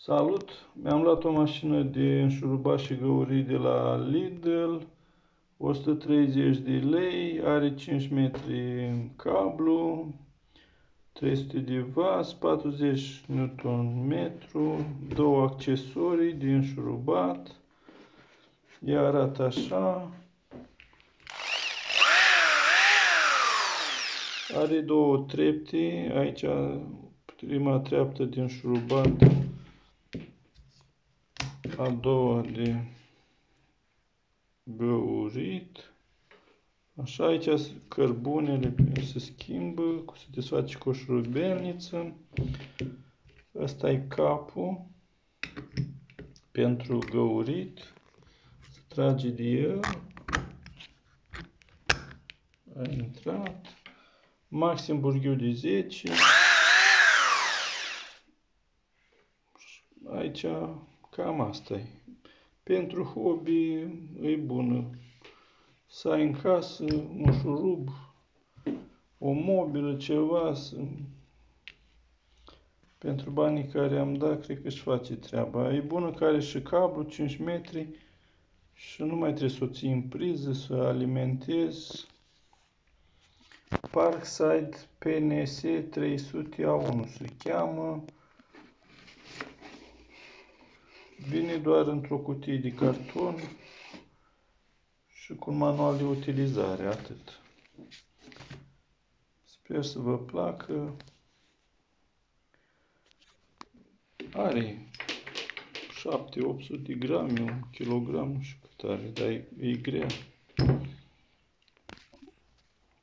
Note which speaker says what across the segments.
Speaker 1: Salut! Mi-am luat o mașină de înșurubat și găurit de la Lidl, 130 de lei, are 5 metri cablu, 300 de W, 40 Nm, două accesorii de înșurubat. Ea arată așa. Are două trepte, aici prima treaptă de înșurubat, a doua de găurit. Așa, aici cărbunele se schimbă, se desface cu o șurubelniță. Asta e capul pentru găurit. Se trage de el. A intrat. Maxim burghiu de 10. Aici cam asta e. Pentru hobby e bună. Să ai în casă un șurub, o mobilă, ceva. Pentru banii care am dat, cred că își face treaba. E bună că are și cablu, 5 metri și nu mai trebuie să o ții în priză, să alimentezi. Parkside PNS 300A1 se cheamă. Vine doar într-o cutie de carton și cu un manual de utilizare, atât. Sper să vă placă. Are 700-800 de grame, 1 kilogram, nu știu cât are, dar e grea.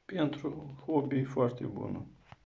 Speaker 1: Pentru hobby e foarte bună.